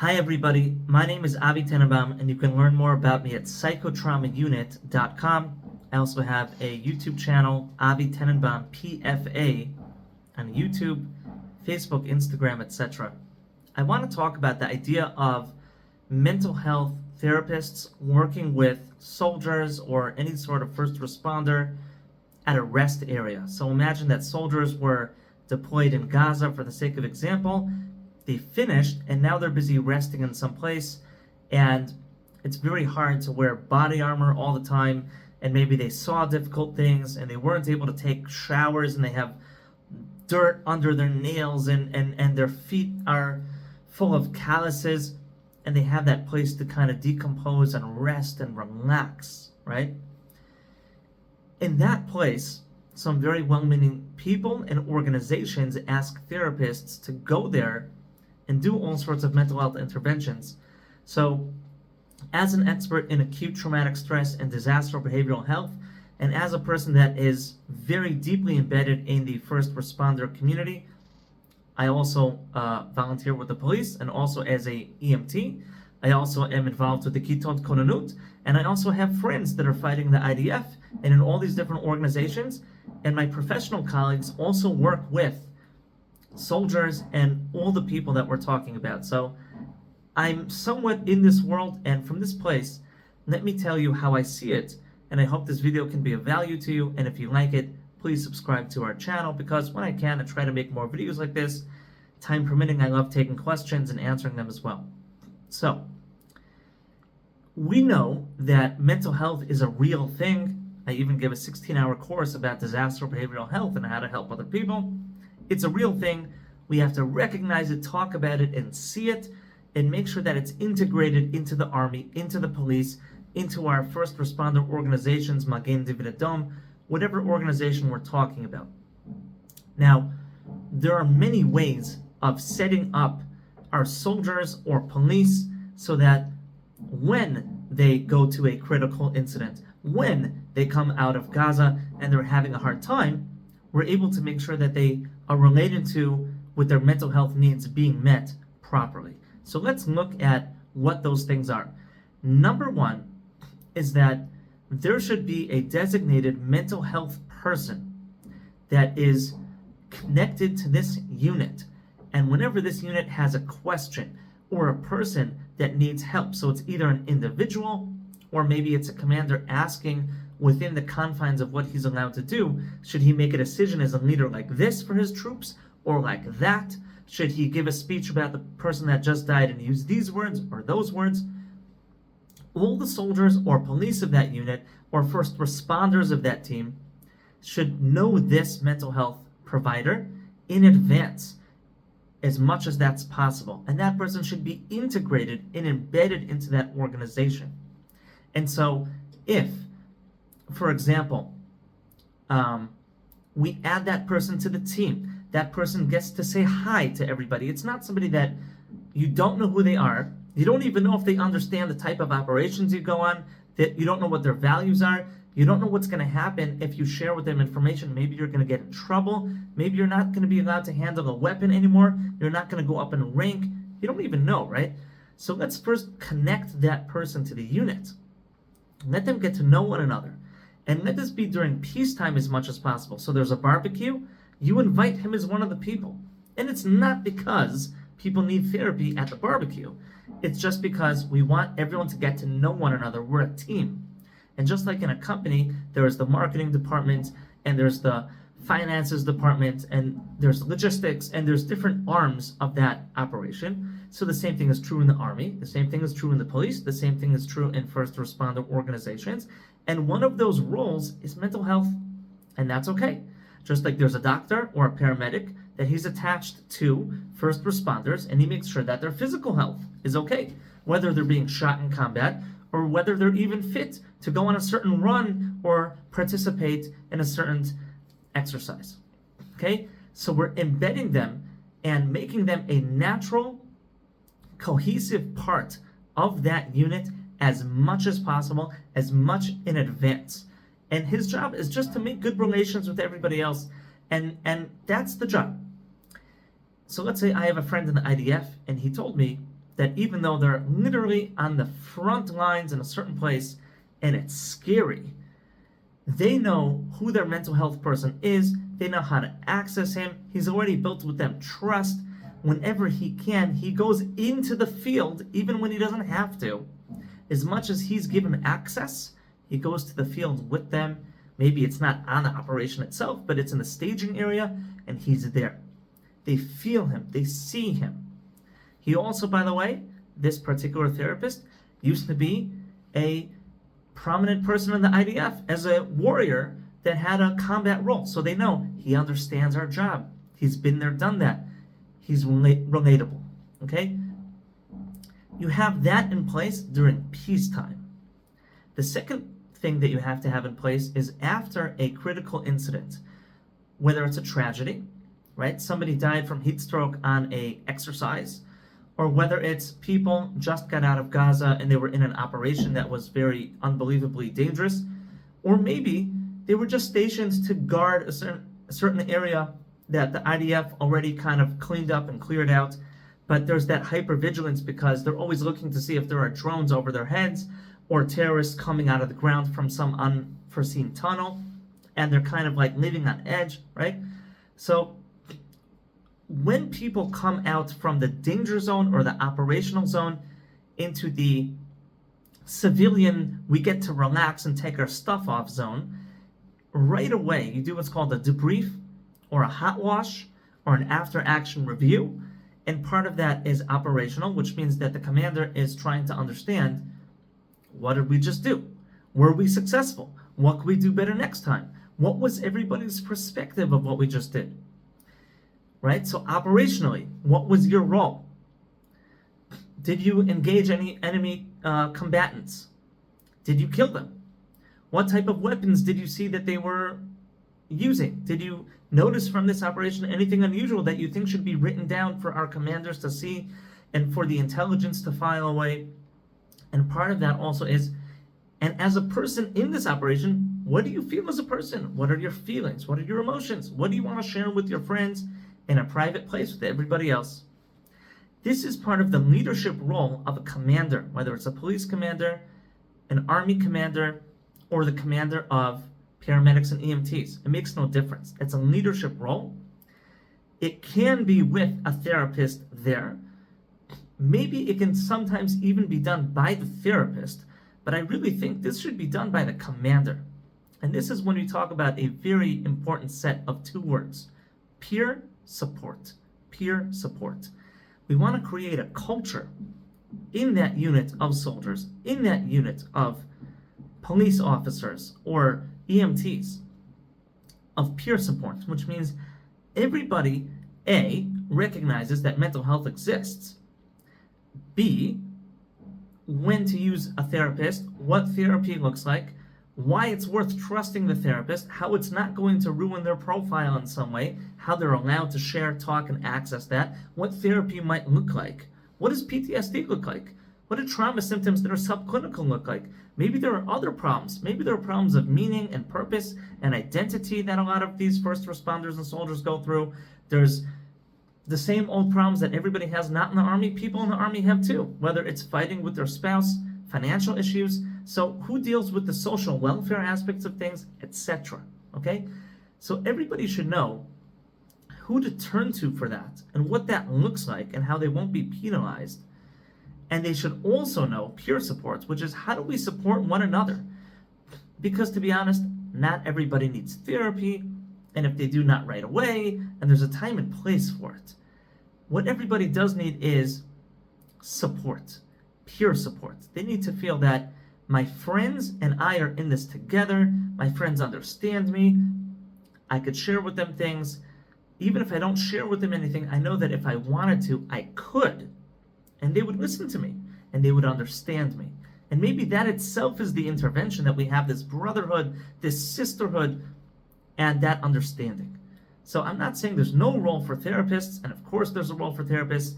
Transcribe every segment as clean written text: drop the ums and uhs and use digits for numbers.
Hi everybody, my name is Avi Tenenbaum and you can learn more about me at psychotraumaunit.com. I also have a YouTube channel, Avi Tenenbaum PFA, on YouTube, Facebook, Instagram, etc. I want to talk about the idea of mental health therapists working with soldiers or any sort of first responder at a rest area. So imagine that soldiers were deployed in Gaza for the sake of example. They finished and now they're busy resting in some place, and it's very hard to wear body armor all the time, and maybe they saw difficult things and they weren't able to take showers and they have dirt under their nails and their feet are full of calluses and they have that place to kind of decompose and rest and relax, right? In that place, some very well-meaning people and organizations ask therapists to go there and do all sorts of mental health interventions. So, as an expert in acute traumatic stress and disaster behavioral health, and as a person that is very deeply embedded in the first responder community, I also volunteer with the police and also as a EMT. I also am involved with the Kitot Konanut, and I also have friends that are fighting the IDF and in all these different organizations, and my professional colleagues also work with soldiers and all the people that we're talking about. So I'm somewhat in this world, and from this place, let me tell you how I see it, and I hope this video can be of value to you. And if you like it, please subscribe to our channel, because when I can, I try to make more videos like this. Time permitting, I love taking questions and answering them as well. So we know that mental health is a real thing. I even give a 16-hour course about disaster behavioral health and how to help other people. It's a real thing. We have to recognize it, talk about it, and see it, and make sure that it's integrated into the army, into the police, into our first responder organizations, Magen David Adom, whatever organization we're talking about. Now, there are many ways of setting up our soldiers or police so that when they go to a critical incident, when they come out of Gaza and they're having a hard time, we're able to make sure that they are related to with their mental health needs being met properly. So let's look at what those things are. Number one is that there should be a designated mental health person that is connected to this unit. And whenever this unit has a question or a person that needs help, so it's either an individual or maybe it's a commander asking within the confines of what he's allowed to do, should he make a decision as a leader like this for his troops or like that? Should he give a speech about the person that just died and use these words or those words? All the soldiers or police of that unit or first responders of that team should know this mental health provider in advance as much as that's possible. And that person should be integrated and embedded into that organization. And so if, for example, we add that person to the team, that person gets to say hi to everybody. It's not somebody that you don't know who they are. You don't even know if they understand the type of operations you go on, that you don't know what their values are. You don't know what's going to happen if you share with them information. Maybe you're going to get in trouble. Maybe you're not going to be allowed to handle a weapon anymore. You're not going to go up in rank. You don't even know, right? So let's first connect that person to the unit. Let them get to know one another. And let this be during peacetime as much as possible. So there's a barbecue, you invite him as one of the people. And it's not because people need therapy at the barbecue. It's just because we want everyone to get to know one another. We're a team. And just like in a company, there's the marketing department, and there's the finances department, and there's logistics, and there's different arms of that operation. So the same thing is true in the army, the same thing is true in the police, the same thing is true in first responder organizations. And one of those roles is mental health, and that's okay. Just like there's a doctor or a paramedic that he's attached to first responders, and he makes sure that their physical health is okay, whether they're being shot in combat or whether they're even fit to go on a certain run or participate in a certain exercise. Okay? So we're embedding them and making them a natural, cohesive part of that unit as much as possible, as much in advance. And his job is just to make good relations with everybody else, and that's the job. So let's say I have a friend in the IDF, and he told me that even though they're literally on the front lines in a certain place and it's scary, they know who their mental health person is. They know how to access him. He's already built with them trust. Whenever he can, he goes into the field, even when he doesn't have to. As much as he's given access, he goes to the field with them. Maybe it's not on the operation itself, but it's in the staging area, and he's there. They feel him. They see him. He also, by the way, this particular therapist used to be a prominent person in the IDF as a warrior that had a combat role. So they know he understands our job. He's been there, done that. He's relatable. Okay? You have that in place during peacetime. The second thing that you have to have in place is after a critical incident, whether it's a tragedy, right? Somebody died from heat stroke on a exercise, or whether it's people just got out of Gaza and they were in an operation that was very unbelievably dangerous, or maybe they were just stationed to guard a certain area that the IDF already kind of cleaned up and cleared out, but there's that hypervigilance because they're always looking to see if there are drones over their heads or terrorists coming out of the ground from some unforeseen tunnel, and they're kind of like living on edge, right? So when people come out from the danger zone or the operational zone into the civilian, we get to relax and take our stuff off zone, right away you do what's called a debrief or a hot wash or an after action review. And part of that is operational, which means that the commander is trying to understand, what did we just do? Were we successful? What can we do better next time? What was everybody's perspective of what we just did? Right? So operationally, what was your role? Did you engage any enemy combatants? Did you kill them? What type of weapons did you see that they were using? Did you notice from this operation anything unusual that you think should be written down for our commanders to see and for the intelligence to file away? And part of that also is, and as a person in this operation, what do you feel as a person? What are your feelings? What are your emotions? What do you want to share with your friends in a private place with everybody else? This is part of the leadership role of a commander, whether it's a police commander, an army commander, or the commander of paramedics and EMTs. It makes no difference. It's a leadership role. It can be with a therapist there. Maybe it can sometimes even be done by the therapist, but I really think this should be done by the commander. And this is when we talk about a very important set of two words: peer support. Peer support. We want to create a culture in that unit of soldiers, in that unit of police officers or EMTs, of peer support, which means everybody, A, recognizes that mental health exists, B, when to use a therapist, what therapy looks like, why it's worth trusting the therapist, how it's not going to ruin their profile in some way, how they're allowed to share, talk, and access that, what therapy might look like. What does PTSD look like? What do trauma symptoms that are subclinical look like? Maybe there are other problems. Maybe there are problems of meaning and purpose and identity that a lot of these first responders and soldiers go through. There's the same old problems that everybody has not in the Army. People in the Army have too, whether it's fighting with their spouse, financial issues. So who deals with the social welfare aspects of things, etc. Okay? So everybody should know who to turn to for that and what that looks like and how they won't be penalized. And they should also know peer support, which is how do we support one another? Because to be honest, not everybody needs therapy, and if they do, not right away, and there's a time and place for it. What everybody does need is support, peer support. They need to feel that my friends and I are in this together, my friends understand me, I could share with them things. Even if I don't share with them anything, I know that if I wanted to, I could. And they would listen to me, and they would understand me. And maybe that itself is the intervention, that we have this brotherhood, this sisterhood, and that understanding. So I'm not saying there's no role for therapists, and of course there's a role for therapists,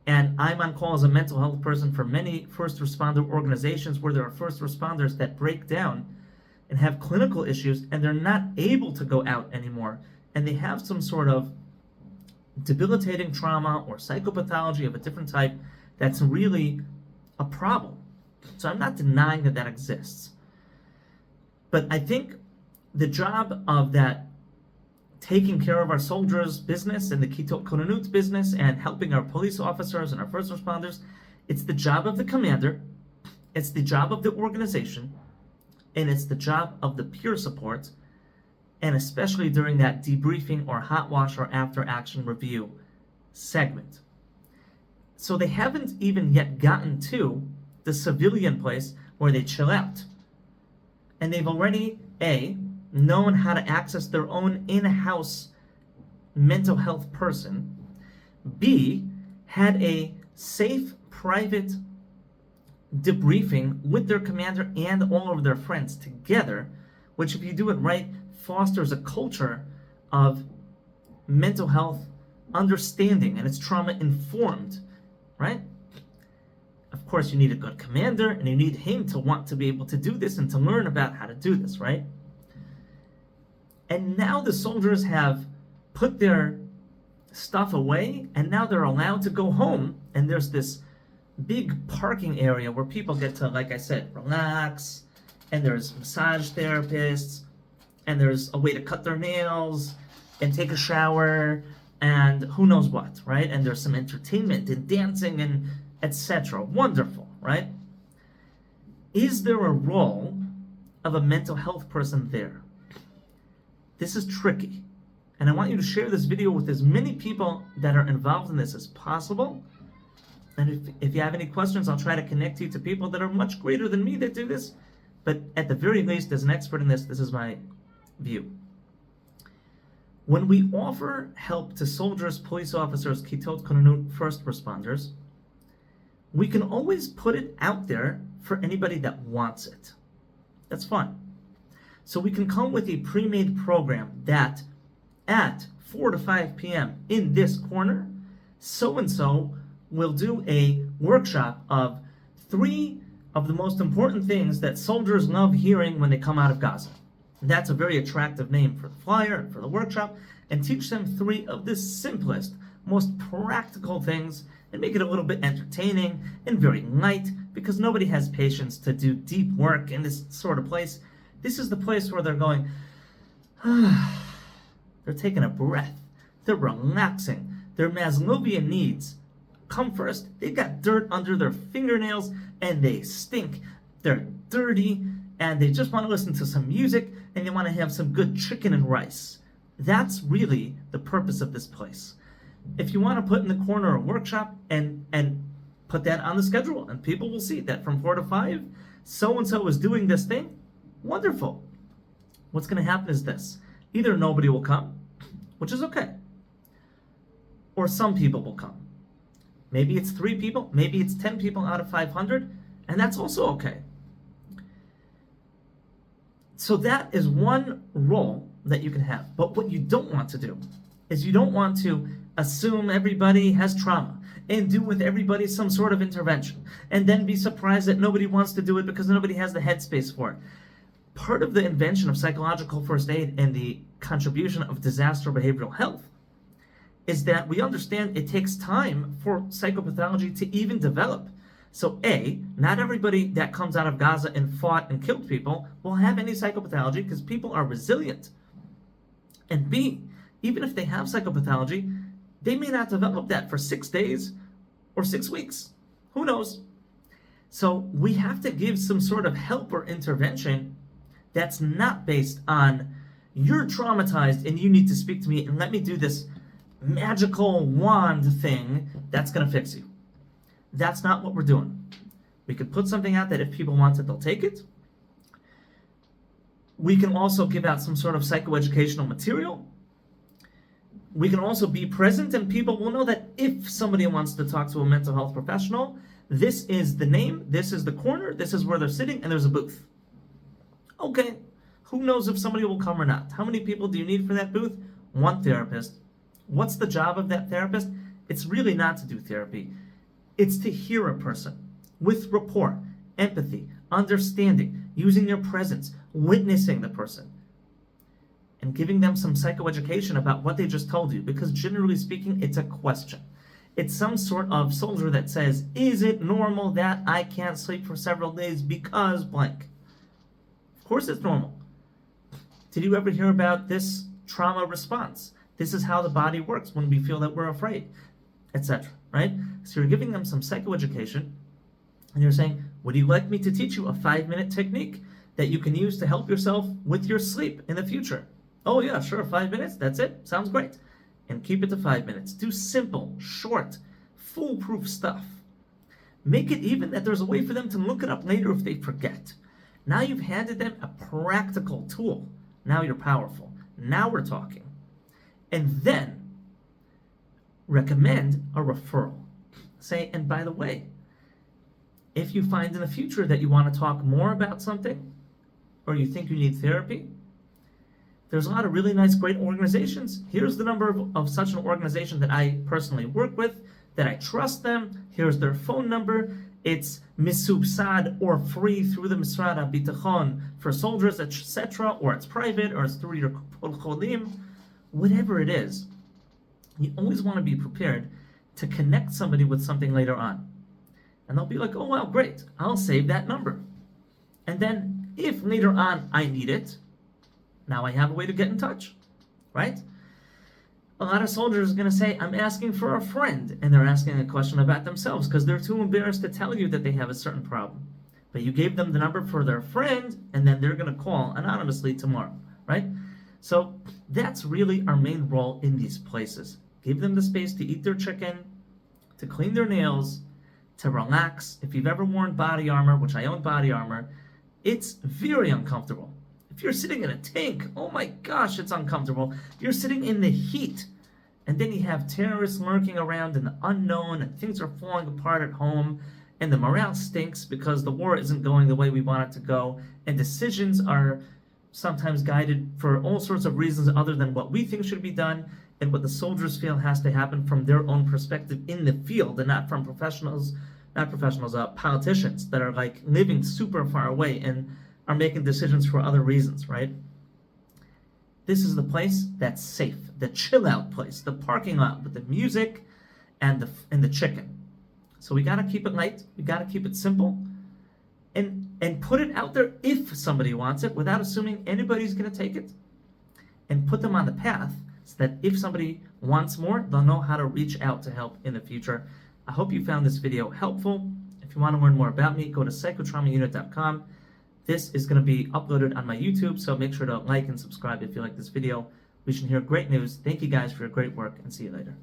and I'm on call as a mental health person for many first responder organizations where there are first responders that break down and have clinical issues, and they're not able to go out anymore, and they have some sort of debilitating trauma or psychopathology of a different type that's really a problem. So I'm not denying that that exists. But I think the job of that taking care of our soldiers' business and the Kitot Konanut business and helping our police officers and our first responders, it's the job of the commander, it's the job of the organization, and it's the job of the peer support, and especially during that debriefing or hot wash or after action review segment. So they haven't even yet gotten to the civilian place where they chill out. And they've already, A, known how to access their own in-house mental health person, B, had a safe, private debriefing with their commander and all of their friends together, which if you do it right, fosters a culture of mental health understanding, and it's trauma informed, right? Of course, you need a good commander, and you need him to want to be able to do this and to learn about how to do this, right? And now the soldiers have put their stuff away, and now they're allowed to go home, and there's this big parking area where people get to, like I said, relax, and there's massage therapists, and there's a way to cut their nails and take a shower and who knows what, right? And there's some entertainment and dancing and etc. Wonderful, right? Is there a role of a mental health person there? This is tricky. And I want you to share this video with as many people that are involved in this as possible. And if you have any questions, I'll try to connect you to people that are much greater than me that do this. But at the very least, as an expert in this is my view. When we offer help to soldiers, police officers, Kitot Konanut, first responders, we can always put it out there for anybody that wants it. That's fun. So we can come with a pre-made program that at 4 to 5 p.m. in this corner, so-and-so will do a workshop of 3 of the most important things that soldiers love hearing when they come out of Gaza. That's a very attractive name for the flyer and for the workshop, and teach them 3 of the simplest, most practical things, and make it a little bit entertaining and very light, because nobody has patience to do deep work in this sort of place. This is the place where they're going, they're taking a breath, they're relaxing, their Maslowian needs come first. They've got dirt under their fingernails, and they stink, they're dirty, and they just want to listen to some music, and they want to have some good chicken and rice. That's really the purpose of this place. If you want to put in the corner a workshop and put that on the schedule, and people will see that from 4 to 5, so-and-so is doing this thing, wonderful. What's going to happen is this. Either nobody will come, which is okay, or some people will come. Maybe it's 3 people, maybe it's 10 people out of 500, and that's also okay. So that is one role that you can have. But what you don't want to do is you don't want to assume everybody has trauma and do with everybody some sort of intervention and then be surprised that nobody wants to do it because nobody has the headspace for it. Part of the invention of psychological first aid and the contribution of disaster behavioral health is that we understand it takes time for psychopathology to even develop. So A, not everybody that comes out of Gaza and fought and killed people will have any psychopathology because people are resilient. And B, even if they have psychopathology, they may not develop that for 6 days or 6 weeks. Who knows? So we have to give some sort of help or intervention that's not based on you're traumatized and you need to speak to me and let me do this magical wand thing that's going to fix you. That's not what we're doing. We could put something out that if people want it, they'll take it. We can also give out some sort of psychoeducational material. We can also be present, and people will know that if somebody wants to talk to a mental health professional, this is the name, this is the corner, this is where they're sitting, and there's a booth. Okay, who knows if somebody will come or not? How many people do you need for that booth? One therapist. What's the job of that therapist? It's really not to do therapy. It's to hear a person with rapport, empathy, understanding, using your presence, witnessing the person, and giving them some psychoeducation about what they just told you, because generally speaking, it's a question. It's some sort of soldier that says, is it normal that I can't sleep for several days because blank? Of course it's normal. Did you ever hear about this trauma response? This is how the body works when we feel that we're afraid, etc. Right? So you're giving them some psychoeducation, and you're saying, would you like me to teach you a 5-minute technique that you can use to help yourself with your sleep in the future? Oh yeah, sure, 5 minutes, that's it, sounds great. And keep it to 5 minutes. Do simple, short, foolproof stuff. Make it even that there's a way for them to look it up later if they forget. Now you've handed them a practical tool. Now you're powerful. Now we're talking. And then recommend a referral. Say, and by the way, if you find in the future that you want to talk more about something, or you think you need therapy, there's a lot of really nice, great organizations. Here's the number of such an organization that I personally work with, that I trust them. Here's their phone number. It's misubsad or free through the Misrad HaBitachon for soldiers, etc., or it's private, or it's through your Kol Cholim. Whatever it is, you always want to be prepared to connect somebody with something later on. And they'll be like, oh, wow, great. I'll save that number. And then if later on I need it, now I have a way to get in touch, right? A lot of soldiers are going to say, I'm asking for a friend, and they're asking a question about themselves because they're too embarrassed to tell you that they have a certain problem. But you gave them the number for their friend, and then they're going to call anonymously tomorrow, right? So that's really our main role in these places. Give them the space to eat their chicken, to clean their nails, to relax. If you've ever worn body armor, which I own body armor, it's very uncomfortable. If you're sitting in a tank, oh my gosh, it's uncomfortable. You're sitting in the heat, and then you have terrorists lurking around in the unknown, and things are falling apart at home, and the morale stinks because the war isn't going the way we want it to go, and decisions are sometimes guided for all sorts of reasons other than what we think should be done, and what the soldiers feel has to happen from their own perspective in the field, and not from politicians that are like living super far away and are making decisions for other reasons, right? This is the place that's safe, the chill out place, the parking lot with the music and the chicken. So we got to keep it light, we got to keep it simple, and put it out there if somebody wants it without assuming anybody's going to take it, and put them on the path so that if somebody wants more, they'll know how to reach out to help in the future. I hope you found this video helpful. If you want to learn more about me, go to psychotraumaunit.com. This is going to be uploaded on my YouTube, so make sure to like and subscribe if you like this video. We should hear great news. Thank you guys for your great work, and see you later.